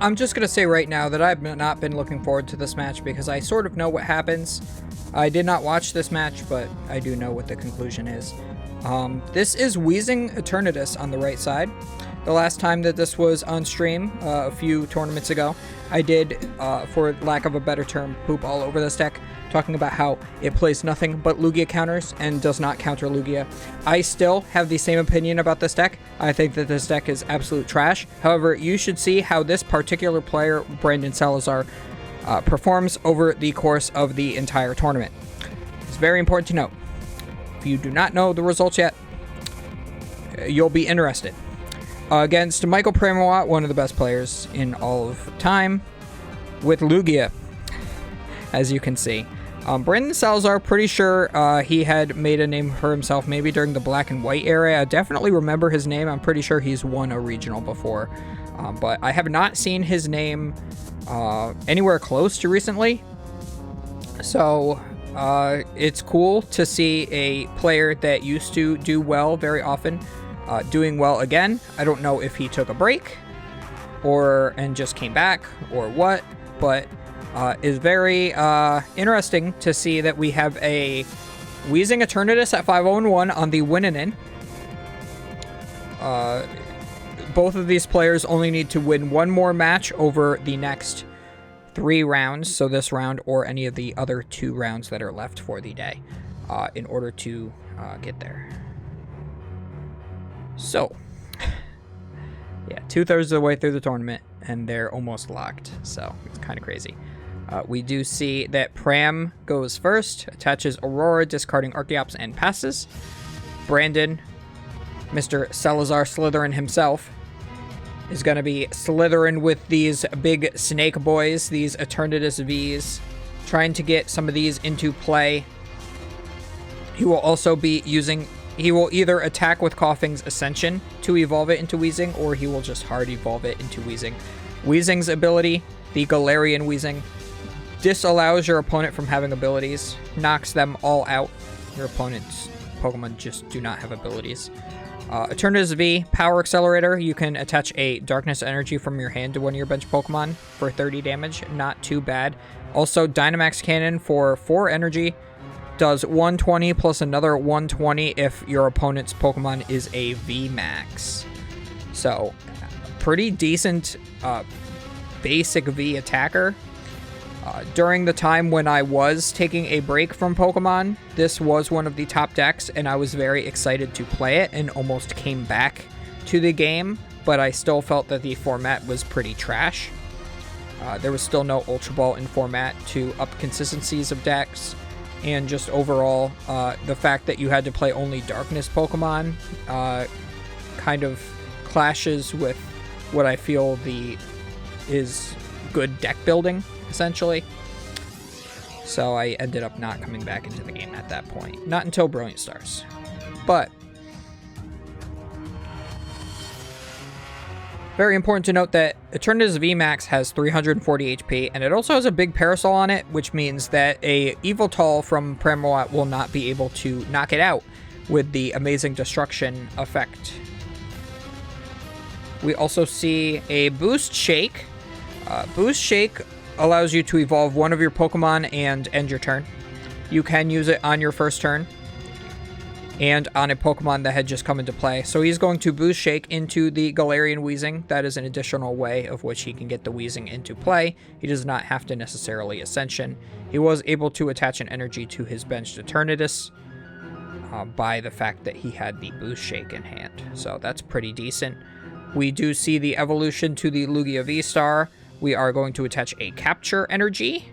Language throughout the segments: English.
I'm just going to say right now that I've not been looking forward to this match because I sort of know what happens. I did not watch this match, but I do know what the conclusion is. This is Wheezing Eternatus on the right side. The last time that this was on stream, a few tournaments ago, I did, for lack of a better term, poop all over this deck, talking about how it plays nothing but Lugia counters and does not counter Lugia. I still have the same opinion about this deck. I think that this deck is absolute trash. However, you should see how this particular player, Brandon Salazar, performs over the course of the entire tournament. It's very important to note. If you do not know the results yet, you'll be interested. Against Michael Pramawat, one of the best players in all of time, with Lugia, as you can see. Brandon Salazar, pretty sure he had made a name for himself maybe during the black and white era. I definitely remember his name. I'm pretty sure he's won a regional before. But I have not seen his name anywhere close to recently. So it's cool to see a player that used to do well very often doing well again. I don't know if he took a break and just came back or what, but is very interesting to see that we have a Wheezing Eternatus at 5-0-1 on the win-in. Both of these players only need to win one more match over the next 3 rounds, so this round or any of the other 2 rounds that are left for the day, in order to get there. So, yeah, 2/3 of the way through the tournament, and they're almost locked, so it's kind of crazy. We do see that Pram goes first, attaches Aurora, discarding Archeops, and passes. Brandon, Mr. Salazar Slytherin himself, is going to be Slytherin with these big snake boys, these Eternatus Vs, trying to get some of these into play. He will also be he will either attack with Coughing's Ascension to evolve it into Wheezing, or he will just hard evolve it into Wheezing. Wheezing's ability, the Galarian Wheezing, disallows your opponent from having abilities, knocks them all out. Your opponent's Pokemon just do not have abilities. Eternatus V, Power Accelerator. You can attach a Darkness Energy from your hand to one of your bench Pokemon for 30 damage. Not too bad. Also, Dynamax Cannon for 4 energy. Does 120 plus another 120 if your opponent's Pokemon is a VMAX. So, pretty decent basic V attacker. During the time when I was taking a break from Pokemon, this was one of the top decks, and I was very excited to play it and almost came back to the game, but I still felt that the format was pretty trash. There was still no Ultra Ball in format to up consistencies of decks, and just overall, the fact that you had to play only Darkness Pokemon kind of clashes with what I feel is good deck building, essentially. So I ended up not coming back into the game at that point. Not until Brilliant Stars. But very important to note that Eternatus VMAX has 340 HP, and it also has a big Parasol on it, which means that a Yveltal from Pramawat will not be able to knock it out with the Amazing Destruction effect. We also see a Boost Shake. Boost Shake allows you to evolve one of your Pokemon and end your turn. You can use it on your first turn and on a Pokemon that had just come into play. So he's going to Boost Shake into the Galarian Wheezing. That is an additional way of which he can get the Wheezing into play. He does not have to necessarily Ascension. He was able to attach an energy to his benched Eternatus by the fact that he had the Boost Shake in hand. So that's pretty decent. We do see the evolution to the Lugia VSTAR. We are going to attach a Capture Energy.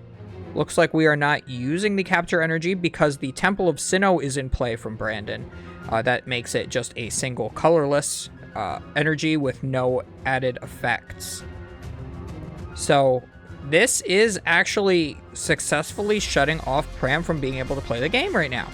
Looks like we are not using the Capture Energy because the Temple of Sinnoh is in play from Brandon. That makes it just a single colorless energy with no added effects. So this is actually successfully shutting off Pram from being able to play the game right now.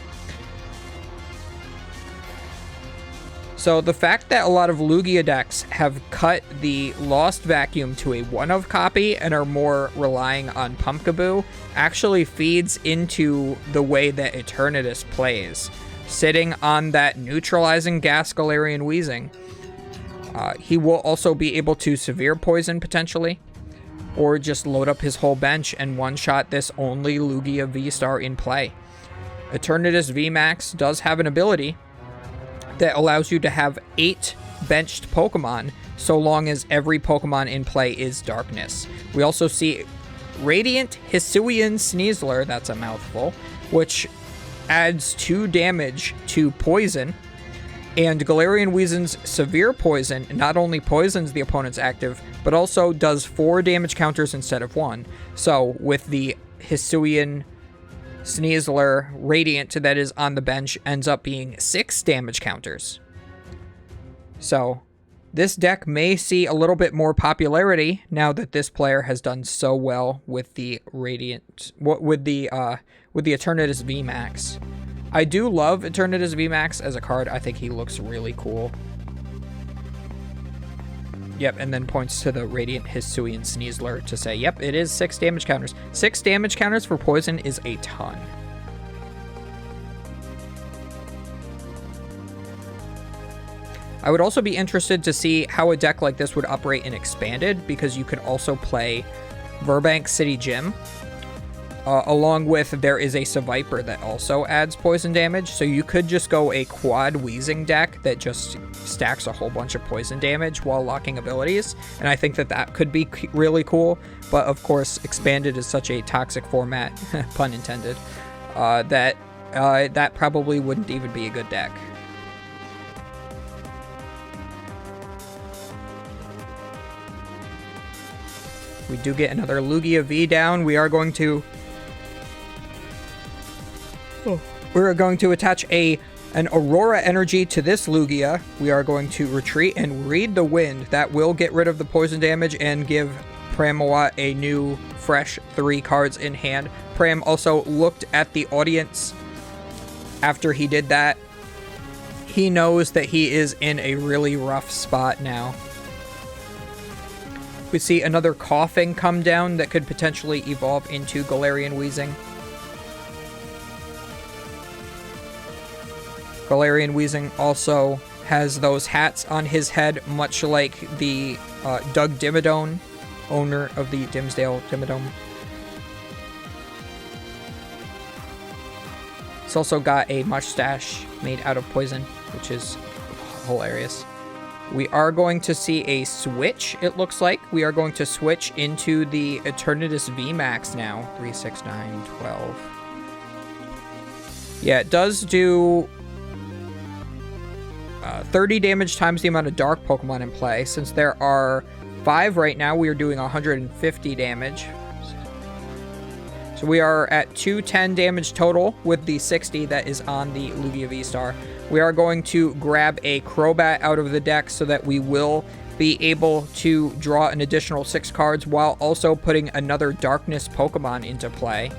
So the fact that a lot of Lugia decks have cut the Lost Vacuum to a one-of copy and are more relying on Pumpkaboo actually feeds into the way that Eternatus plays. Sitting on that neutralizing gas Galarian Wheezing, he will also be able to Severe Poison potentially. or just load up his whole bench and one-shot this only Lugia VSTAR in play. Eternatus VMAX does have an ability that allows you to have 8 benched Pokemon so long as every Pokemon in play is darkness. We also see Radiant Hisuian Sneasler, that's a mouthful, which adds 2 damage to poison. And Galarian Weazen's Severe Poison not only poisons the opponent's active, but also does 4 damage counters instead of 1. So with the Hisuian Sneasler Radiant that is on the bench ends up being 6 damage counters. So this deck may see a little bit more popularity now that this player has done so well with the Radiant, with the Eternatus VMAX. I do love Eternatus VMAX as a card. I think he looks really cool. Yep, and then points to the Radiant Hisuian Sneasler to say, yep, it is 6 damage counters. 6 damage counters for poison is a ton. I would also be interested to see how a deck like this would operate in Expanded, because you could also play Burbank City Gym. Along with, there is a Seviper that also adds poison damage, so you could just go a quad Weezing deck that just stacks a whole bunch of poison damage while locking abilities, and I think that that could be really cool, but of course, Expanded is such a toxic format, pun intended, that probably wouldn't even be a good deck. We do get another Lugia V down. We are going to attach an Aurora Energy to this Lugia. We are going to retreat and Read the Wind. That will get rid of the poison damage and give Pramawat a new, fresh 3 cards in hand. Pram also looked at the audience after he did that. He knows that he is in a really rough spot now. We see another Coughing come down that could potentially evolve into Galarian Weezing. Galarian Weezing also has those hats on his head, much like the Doug Dimmadome, owner of the Dimsdale Dimmadome. It's also got a mustache made out of poison, which is hilarious. We are going to see a switch, it looks like. We are going to switch into the Eternatus VMAX now. 3, 6, 9, 12. Yeah, it does do 30 damage times the amount of dark Pokemon in play. Since there are 5 right now, we are doing 150 damage. So we are at 210 damage total with the 60 that is on the Lugia V-Star. We are going to grab a Crobat out of the deck so that we will be able to draw an additional 6 cards while also putting another Darkness Pokemon into play.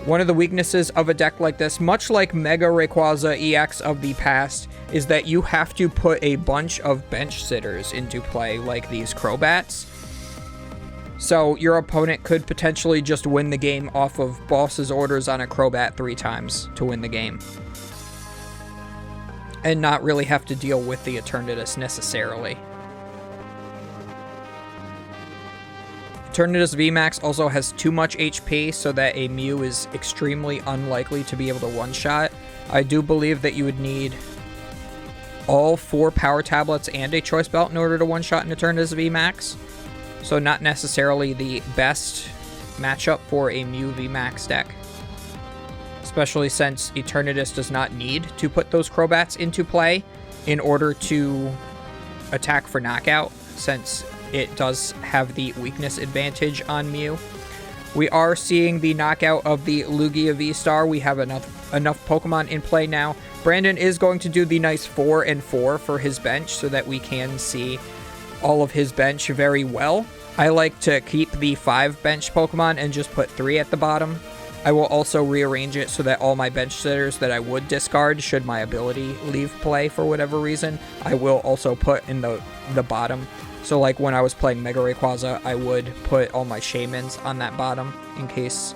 One of the weaknesses of a deck like this, much like Mega Rayquaza EX of the past, is that you have to put a bunch of bench sitters into play, like these Crobats. So your opponent could potentially just win the game off of boss's orders on a Crobat 3 times to win the game, and not really have to deal with the Eternatus necessarily. Eternatus VMAX also has too much HP, so that a Mew is extremely unlikely to be able to one-shot. I do believe that you would need all 4 Power Tablets and a Choice Belt in order to one-shot an Eternatus VMAX. So not necessarily the best matchup for a Mew VMAX deck. Especially since Eternatus does not need to put those Crobats into play in order to attack for knockout, since it does have the weakness advantage on Mew. We are seeing the knockout of the Lugia V-Star. We have enough Pokemon in play now. Brandon is going to do the nice 4 and 4 for his bench so that we can see all of his bench very well. I like to keep the 5 bench Pokemon and just put 3 at the bottom. I will also rearrange it so that all my bench sitters that I would discard should my ability leave play for whatever reason, I will also put in the bottom. So like when I was playing Mega Rayquaza, I would put all my Shaymins on that bottom in case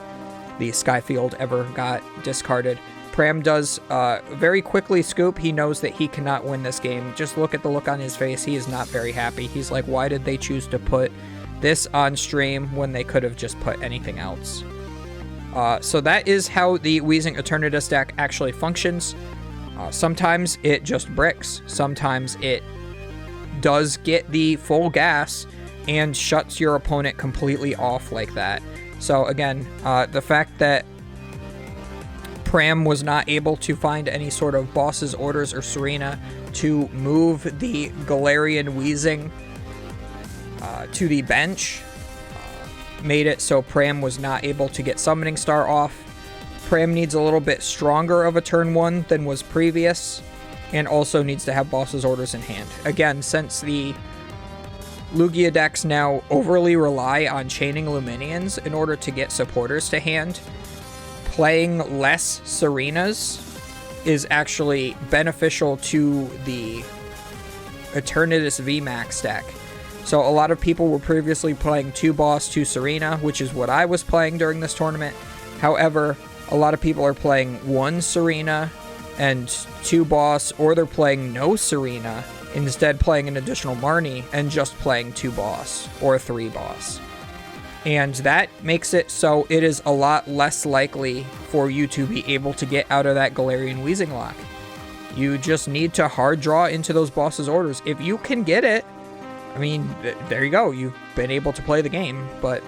the Skyfield ever got discarded. Pram does very quickly scoop. He knows that he cannot win this game. Just look at the look on his face. He is not very happy. He's like, why did they choose to put this on stream when they could have just put anything else. So that is how the Wheezing Eternatus deck actually functions. Sometimes it just bricks. Sometimes it does get the full gas and shuts your opponent completely off like that. So again, the fact that Pram was not able to find any sort of boss's orders or Serena to move the Galarian Wheezing to the bench made it so Pram was not able to get Summoning Star off. Pram needs a little bit stronger of a turn 1 than was previous, and also needs to have boss's orders in hand. Again, since the Lugia decks now overly rely on chaining Luminions in order to get supporters to hand, playing less Serenas is actually beneficial to the Eternatus VMAX deck. So a lot of people were previously playing 2 boss, 2 Serena, which is what I was playing during this tournament. However, a lot of people are playing 1 Serena and 2 boss, or they're playing no Serena, instead playing an additional Marnie and just playing 2 boss or 3 boss. And that makes it so it is a lot less likely for you to be able to get out of that Galarian Wheezing lock. You just need to hard draw into those boss's orders. If you can get it, I mean, there you go. You've been able to play the game. But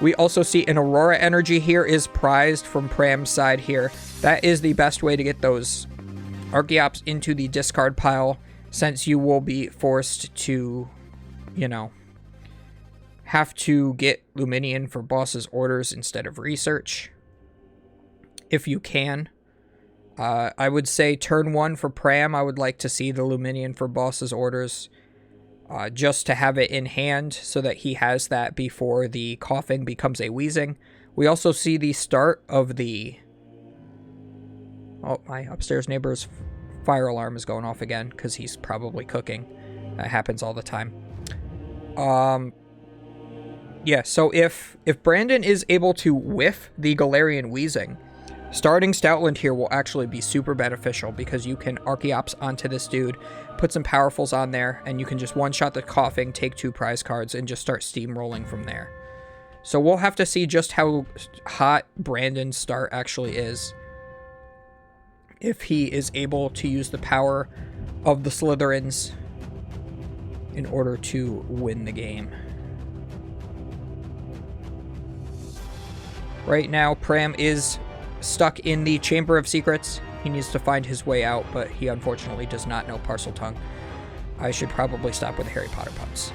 we also see an Aurora Energy here is prized from Pram's side here. That is the best way to get those Archeops into the discard pile, since you will be forced to, you know, have to get Luminion for boss's orders instead of research, if you can. I would say turn 1 for Pram, I would like to see the Luminion for boss's orders, just to have it in hand so that he has that before the coughing becomes a wheezing. We also see the start of the... Oh, my upstairs neighbor's fire alarm is going off again because he's probably cooking. That happens all the time. Yeah, so if Brandon is able to whiff the Galarian Wheezing, starting Stoutland here will actually be super beneficial, because you can Archeops onto this dude, put some powerfuls on there, and you can just one-shot the coughing, take 2 prize cards, and just start steamrolling from there. So we'll have to see just how hot Brandon's start actually is, if he is able to use the power of the Slytherins in order to win the game. Right now, Pram is stuck in the Chamber of Secrets. He needs to find his way out, but he unfortunately does not know Parcel Tongue. I should probably stop with the Harry Potter puns.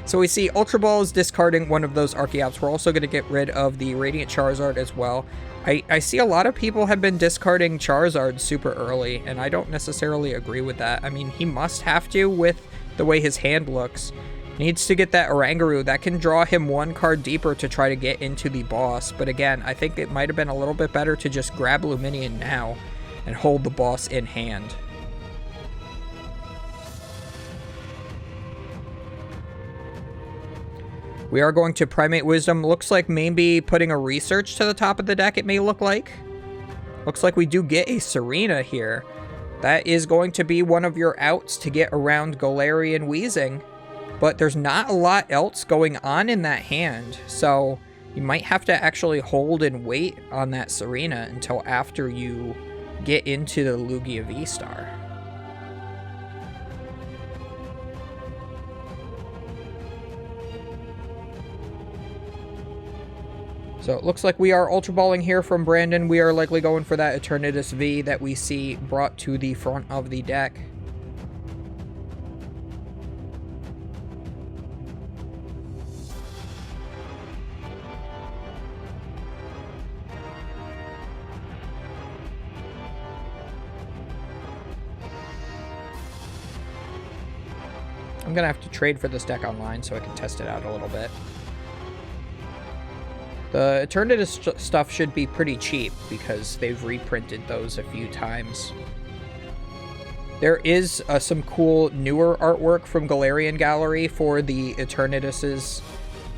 So we see Ultra Ball is discarding one of those Archeops. We're also going to get rid of the Radiant Charizard as well. I see a lot of people have been discarding Charizard super early, and I don't necessarily agree with that. I mean, he must have to with the way his hand looks. Needs to get that Oranguru. That can draw him 1 card deeper to try to get into the boss. But again, I think it might have been a little bit better to just grab Luminion now and hold the boss in hand. We are going to Primate Wisdom. Looks like maybe putting a Research to the top of the deck, it may look like. Looks like we do get a Serena here. That is going to be one of your outs to get around Galarian Wheezing. But there's not a lot else going on in that hand, so you might have to actually hold and wait on that Serena until after you get into the Lugia VSTAR. So it looks like we are Ultra Balling here from Brandon. We are likely going for that Eternatus V that we see brought to the front of the deck. I'm going to have to trade for this deck online so I can test it out a little bit. The Eternatus stuff should be pretty cheap because they've reprinted those a few times. There is some cool newer artwork from Galarian Gallery for the Eternatuses,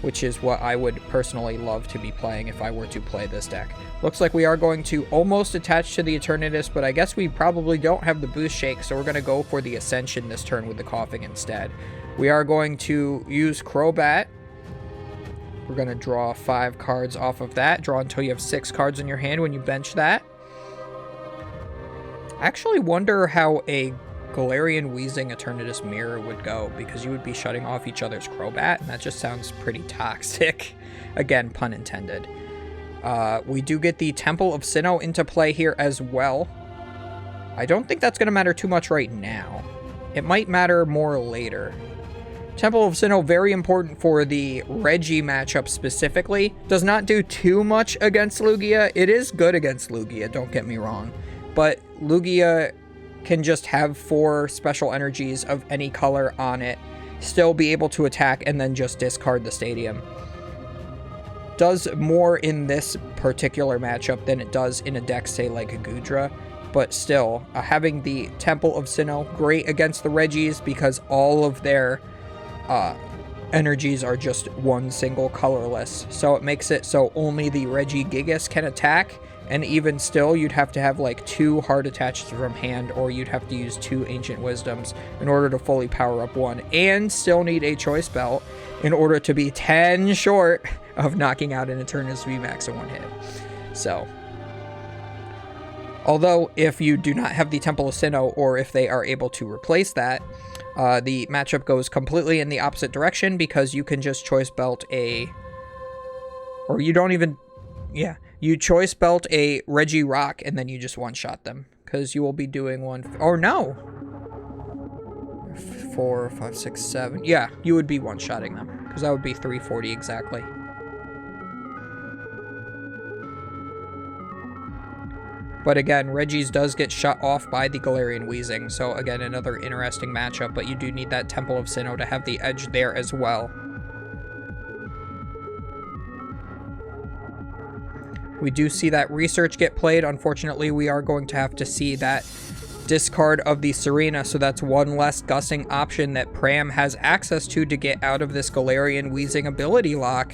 which is what I would personally love to be playing if I were to play this deck. Looks like we are going to almost attach to the Eternatus, but I guess we probably don't have the boost shake, so we're going to go for the Ascension this turn with the coughing instead. We are going to use Crobat. We're going to draw 5 cards off of that. Draw until you have 6 cards in your hand when you bench that. I actually wonder how a Galarian Weezing Eternatus Mirror would go, because you would be shutting off each other's Crobat, and that just sounds pretty toxic. Again, pun intended. We do get the Temple of Sinnoh into play here as well. I don't think that's going to matter too much right now. It might matter more later. Temple of Sinnoh, very important for the Reggie matchup specifically. Does not do too much against Lugia. It is good against Lugia, don't get me wrong. But Lugia can just have 4 special energies of any color on it, still be able to attack, and then just discard the stadium. Does more in this particular matchup than it does in a deck, say, like a Goodra. But still, having the Temple of Sinnoh, great against the Reggies, because all of their energies are just one single colorless. So it makes it so only the Regigigas can attack. And even still, you'd have to have like 2 hard attaches from hand, or you'd have to use 2 Ancient Wisdoms in order to fully power up one, and still need a Choice Belt in order to be 10 short of knocking out an Eternatus VMAX in one hit. So, although if you do not have the Temple of Sinnoh, or if they are able to replace that, the matchup goes completely in the opposite direction, because you can just Choice Belt a... Or you don't even... Yeah. You Choice Belt a Regirock, and then you just one-shot them. Because you will be doing one... Or no! 4, 5, 6, 7... Yeah, you would be one-shotting them. Because that would be 340 exactly. But again, Reggie's does get shut off by the Galarian Weezing. So again, another interesting matchup. But you do need that Temple of Sinnoh to have the edge there as well. We do see that Research get played. Unfortunately, we are going to have to see that discard of the Serena, so that's one less gussing option that Pram has access to get out of this Galarian Weezing ability lock.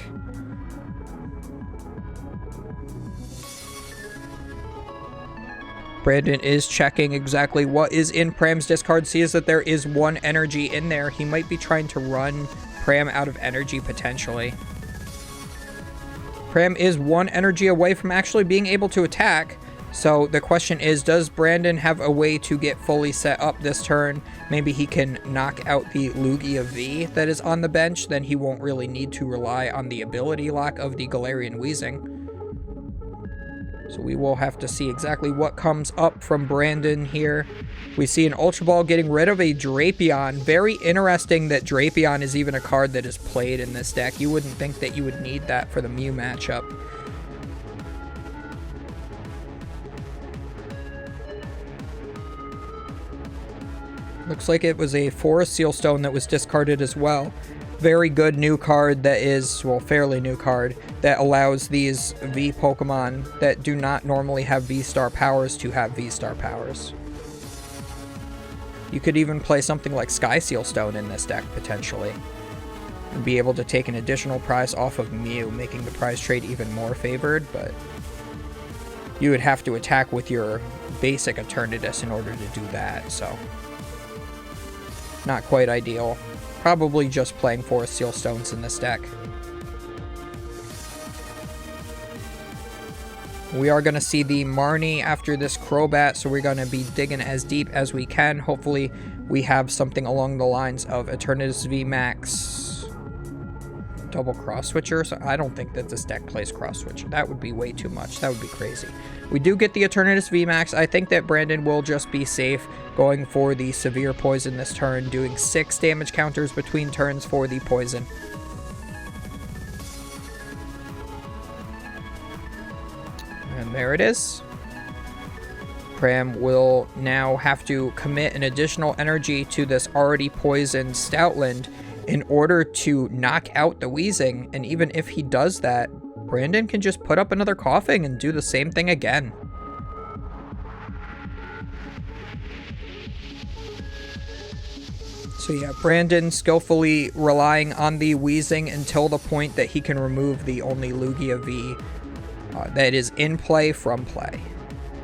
Brandon is checking exactly what is in Pram's discard, sees that there is 1 energy in there. He might be trying to run Pram out of energy potentially. Pram is 1 energy away from actually being able to attack. So the question is, does Brandon have a way to get fully set up this turn? Maybe he can knock out the Lugia V that is on the bench. Then he won't really need to rely on the ability lock of the Galarian Weezing. So we will have to see exactly what comes up from Brandon here. We see an Ultra Ball getting rid of a Drapion. Very interesting that Drapion is even a card that is played in this deck. You wouldn't think that you would need that for the Mew matchup. Looks like it was a Forest Sealstone that was discarded as well. Very good new card that is, well, fairly new card that allows these V Pokemon that do not normally have VSTAR powers to have VSTAR powers. You could even play something like Sky Sealstone in this deck, potentially. And be able to take an additional prize off of Mew, making the prize trade even more favored, but you would have to attack with your basic Eternatus in order to do that, so not quite ideal. Probably just playing Forest Sealstones in this deck. We are going to see the Marnie after this Crobat, so we're going to be digging as deep as we can. Hopefully we have something along the lines of Eternatus VMAX double cross switcher. So I don't think that this deck plays cross switcher. That would be way too much. That would be crazy. We do get the Eternatus VMAX. I think that Brandon will just be safe going for the Severe Poison this turn, doing 6 damage counters between turns for the Poison. And there it is. Pram will now have to commit an additional energy to this already poisoned Stoutland in order to knock out the Weezing. And even if he does that, Brandon can just put up another Coughing and do the same thing again. So yeah, Brandon skillfully relying on the Weezing until the point that he can remove the only Lugia V that is in play from play.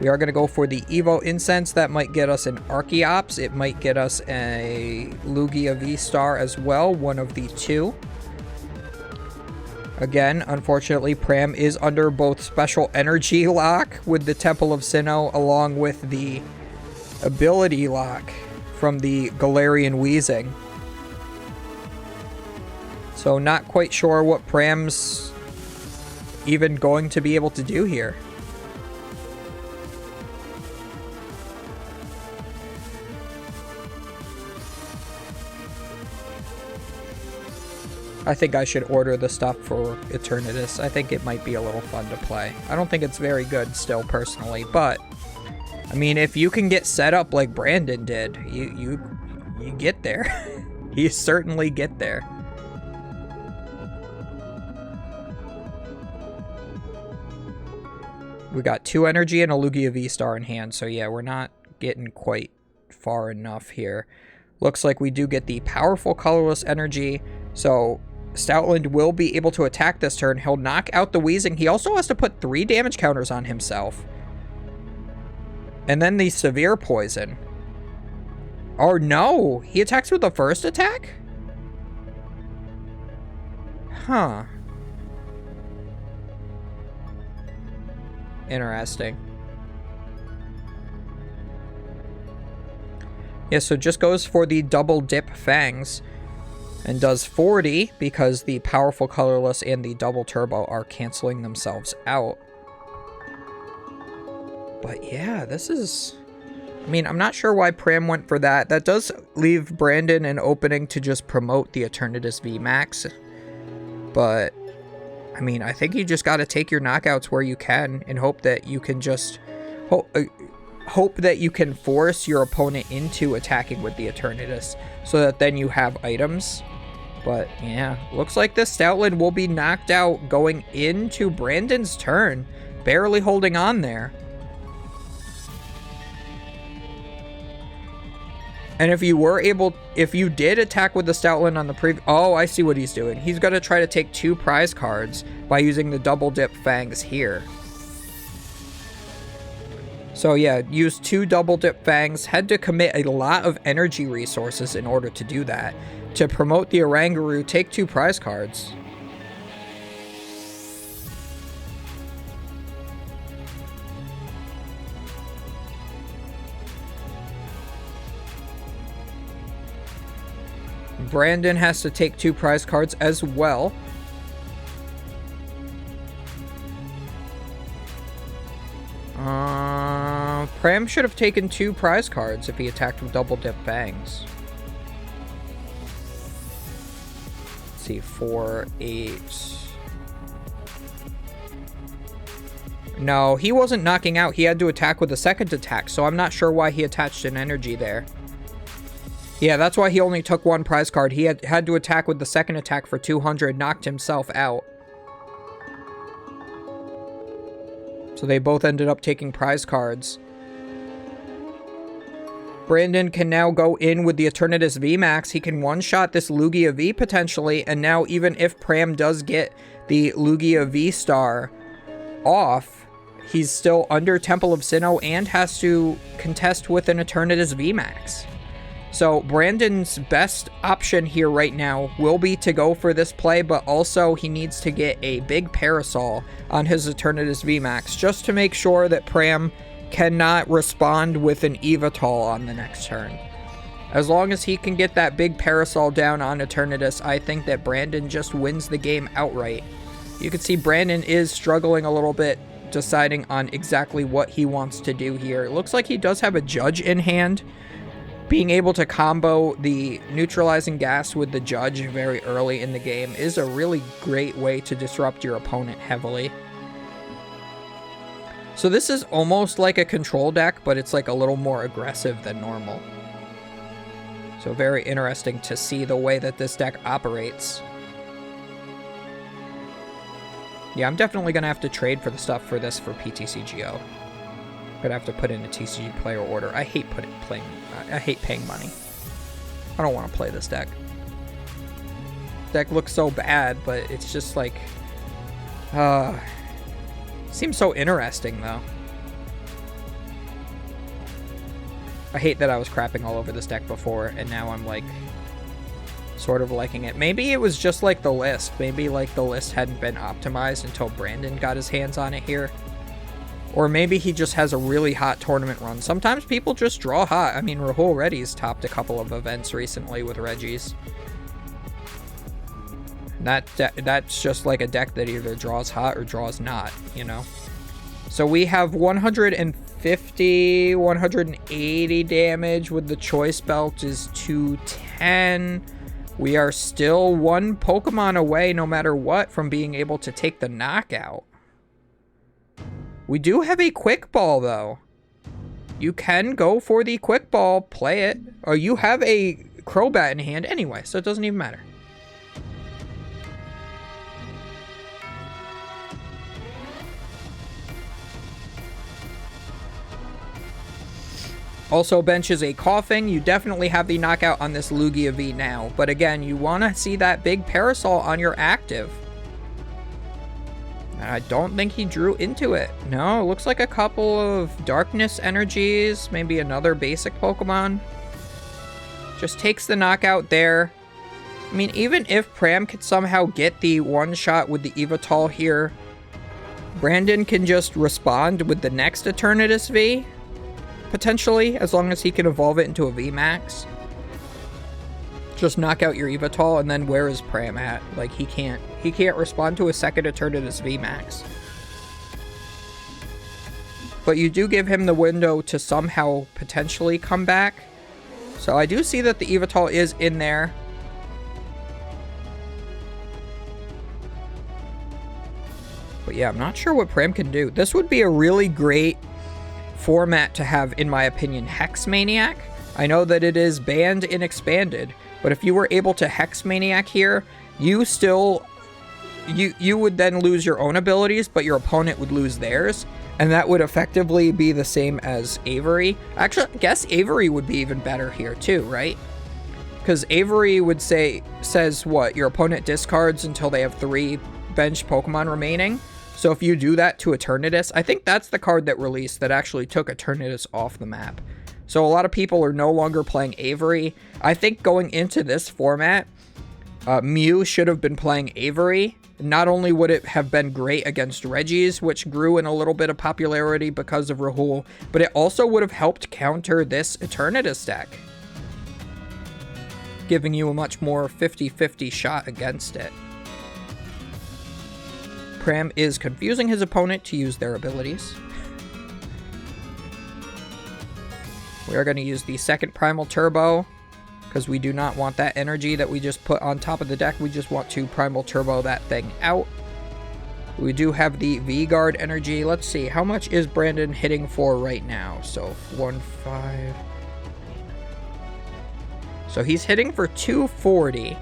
We are going to go for the Evo Incense. That might get us an Archeops. It might get us a Lugia VSTAR as well, one of the two. Again, unfortunately, Pram is under both special energy lock with the Temple of Sinnoh, along with the ability lock from the Galarian Wheezing. So not quite sure what Pram's even going to be able to do here. I think I should order the stuff for Eternatus. I think it might be a little fun to play. I don't think it's very good still, personally, but I mean, if you can get set up like Brandon did, you get there. You certainly get there. We got 2 energy and a Lugia V-Star in hand, so yeah, we're not getting quite far enough here. Looks like we do get the powerful colorless energy, so Stoutland will be able to attack this turn. He'll knock out the Wheezing. He also has to put 3 damage counters on himself. And then the Severe Poison. Oh no! He attacks with the first attack? Huh. Interesting. Yeah, so just goes for the double dip Fangs. And does 40 because the powerful colorless and the double turbo are canceling themselves out. But yeah, this is... I mean, I'm not sure why Pram went for that. That does leave Brandon an opening to just promote the Eternatus VMAX. But, I mean, I think you just got to take your knockouts where you can and hope that you can just... Hope that you can force your opponent into attacking with the Eternatus so that then you have items. But yeah, looks like this Stoutland will be knocked out going into Brandon's turn. Barely holding on there. And if you did attack with the Stoutland on the previous... Oh, I see what he's doing. He's going to try to take 2 prize cards by using the double dip Fangs here. So yeah, use 2 double dip Fangs. Had to commit a lot of energy resources in order to do that. To promote the Oranguru, take 2 prize cards. Brandon has to take 2 prize cards as well. Pram should have taken 2 prize cards if he attacked with double dip Fangs. Let's see, 4, 8. No, he wasn't knocking out. He had to attack with the second attack, so I'm not sure why he attached an energy there. Yeah, that's why he only took 1 prize card. He had to attack with the second attack for 200, knocked himself out. So they both ended up taking prize cards. Brandon can now go in with the Eternatus VMAX. He can one-shot this Lugia V potentially, and now even if Pram does get the Lugia V-Star off, he's still under Temple of Sinnoh and has to contest with an Eternatus VMAX. So Brandon's best option here right now will be to go for this play, but also he needs to get a big Parasol on his Eternatus VMAX just to make sure that Pram cannot respond with an Evital on the next turn. As long as he can get that big Parasol down on Eternatus, I think that Brandon just wins the game outright. You can see Brandon is struggling a little bit, deciding on exactly what he wants to do here. It looks like he does have a Judge in hand. Being able to combo the neutralizing gas with the Judge very early in the game is a really great way to disrupt your opponent heavily. So this is almost like a control deck, but it's like a little more aggressive than normal. So very interesting to see the way that this deck operates. Yeah, I'm definitely going to have to trade for the stuff for this for PTCGO. I'm gonna have to put in a TCG player order. I hate I hate paying money. I don't want to play this deck. Deck looks so bad, but it's just like, seems so interesting though. I hate that I was crapping all over this deck before, and now I'm, like, sort of liking it. Maybe it was just like the list. Maybe, like, the list hadn't been optimized until Brandon got his hands on it here. Or maybe he just has a really hot tournament run. Sometimes people just draw hot. I mean, Rahul Reddy's topped a couple of events recently with Reggies. That's just like a deck that either draws hot or draws not, you know? So we have 150, 180 damage with the choice belt is 210. We are still one Pokemon away, no matter what, from being able to take the knockout. We do have a quick ball, though. You can go for the quick ball, play it. Or you have a Crobat in hand anyway, so it doesn't even matter. Also benches a Coughing. You definitely have the knockout on this Lugia V now. But again, you want to see that big Parasol on your active. I don't think he drew into it. No, it looks like a couple of Darkness energies. Maybe another basic Pokemon. Just takes the knockout there. I mean, even if Pram could somehow get the one shot with the Yveltal here, Brandon can just respond with the next Eternatus V. Potentially, as long as he can evolve it into a VMAX. Just knock out your Yveltal, and then where is Pram at? Like, he can't respond to a second Eternatus VMAX. But you do give him the window to somehow potentially come back. So I do see that the Yveltal is in there. But yeah, I'm not sure what Pram can do. This would be a really great format to have, in my opinion, Hex Maniac. I know that it is banned in Expanded, but if you were able to Hex Maniac here, you still... You would then lose your own abilities, but your opponent would lose theirs, and that would effectively be the same as Avery. Actually, I guess Avery would be even better here too, right? Because Avery would says what? Your opponent discards until they have 3 bench Pokemon remaining. So if you do that to Eternatus, I think that's the card that released that actually took Eternatus off the map. So a lot of people are no longer playing Avery. I think going into this format, Mew should have been playing Avery. Not only would it have been great against Reggies, which grew in a little bit of popularity because of Rahul, but it also would have helped counter this Eternatus deck, giving you a much more 50-50 shot against it. Pram is confusing his opponent to use their abilities. We are going to use the second Primal Turbo, because we do not want that energy that we just put on top of the deck. We just want to Primal Turbo that thing out. We do have the V-Guard energy. Let's see, how much is Brandon hitting for right now? So, 1-5. So he's hitting for 240.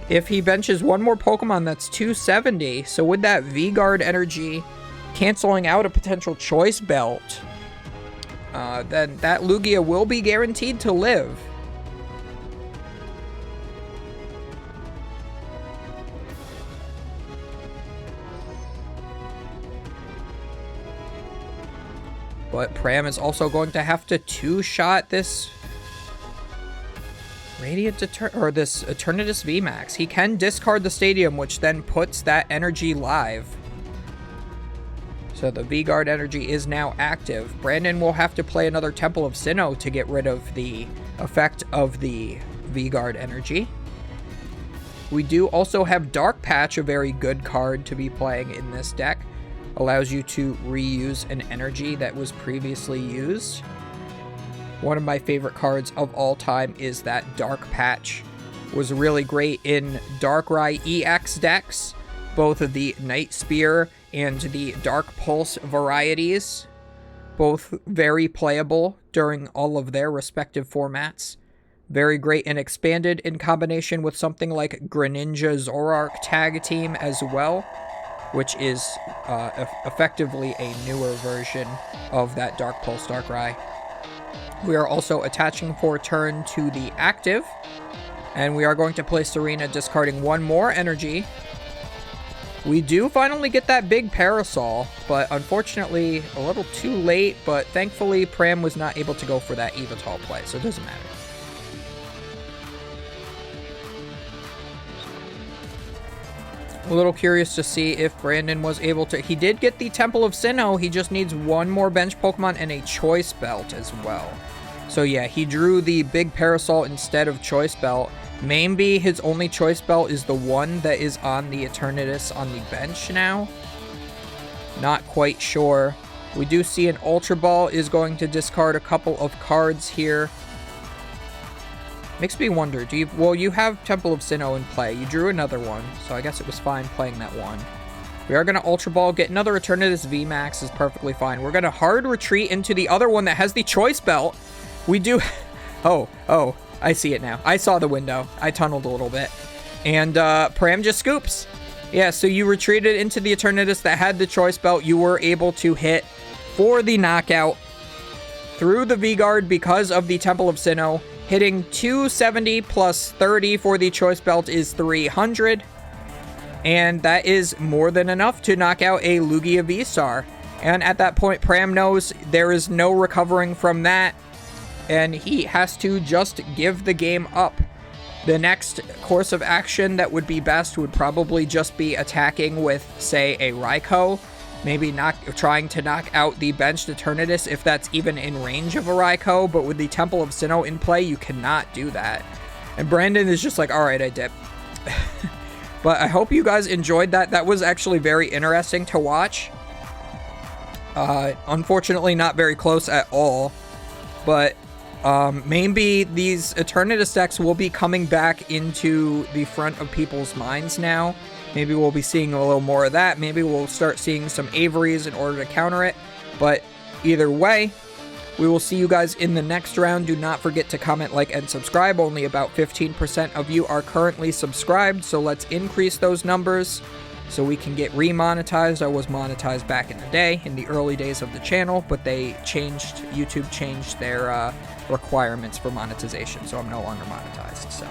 If he benches one more Pokemon, that's 270. So with that V-Guard energy canceling out a potential Choice Belt, then that Lugia will be guaranteed to live. But Pram is also going to have to two-shot this this Eternatus VMAX. He can discard the Stadium, which then puts that energy live. So the V-Guard energy is now active. Brandon will have to play another Temple of Sinnoh to get rid of the effect of the V-Guard energy. We do also have Dark Patch, a very good card to be playing in this deck. Allows you to reuse an energy that was previously used. One of my favorite cards of all time is that Dark Patch. Was really great in Darkrai EX decks, both of the Night Spear and the Dark Pulse varieties. Both very playable during all of their respective formats. Very great and expanded in combination with something like Greninja Zoroark Tag Team as well, which is effectively a newer version of that Dark Pulse Darkrai. We are also attaching for turn to the active, and we are going to play Serena, discarding one more energy. we do finally get that big Parasol, but unfortunately a little too late, but thankfully Pram was not able to go for that Evital play, so it doesn't matter. A little curious to see if Brandon was able to... He did get the Temple of Sinnoh. He just needs one more bench Pokemon and a Choice Belt as well. So yeah, he drew the big Parasol instead of Choice Belt. Maybe his only Choice Belt is the one that is on the Eternatus on the bench now. Not quite sure. We do see an Ultra Ball is going to discard a couple of cards here. Makes me wonder, well, you have Temple of Sinnoh in play. You drew another one, so I guess it was fine playing that one. We are going to Ultra Ball, get another Eternatus VMAX is perfectly fine. We're going to hard retreat into the other one that has the Choice Belt. We do... Oh, I see it now. I saw the window. I tunneled a little bit. And Pram just scoops. Yeah, so you retreated into the Eternatus that had the Choice Belt. You were able to hit for the knockout through the V-Guard because of the Temple of Sinnoh. Hitting 270 plus 30 for the Choice Belt is 300. And that is more than enough to knock out a Lugia VSTAR. And at that point, Pram knows there is no recovering from that. And he has to just give the game up. The next course of action that would be best would probably just be attacking with, say, a Raikou. Maybe trying to knock out the benched Eternatus if that's even in range of a Raikou, but with the Temple of Sinnoh in play, you cannot do that. And Brandon is just like, alright, I dip. But I hope you guys enjoyed that. That was actually very interesting to watch. Unfortunately, not very close at all. But maybe these Eternatus decks will be coming back into the front of people's minds now. Maybe we'll be seeing a little more of that. Maybe we'll start seeing some Averys in order to counter it. But either way, we will see you guys in the next round. Do not forget to comment, like, and subscribe. Only about 15% of you are currently subscribed, so let's increase those numbers so we can get remonetized. I was monetized back in the day, in the early days of the channel, but YouTube changed their requirements for monetization, so I'm no longer monetized. So,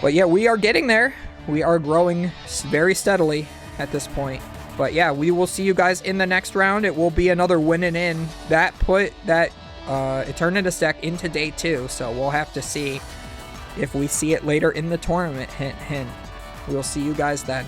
but yeah, we are getting there. We are growing very steadily at this point. But yeah, we will see you guys in the next round. It will be another winning in. That put that Eternatus deck into day 2. So we'll have to see if we see it later in the tournament. Hint, hint. We'll see you guys then.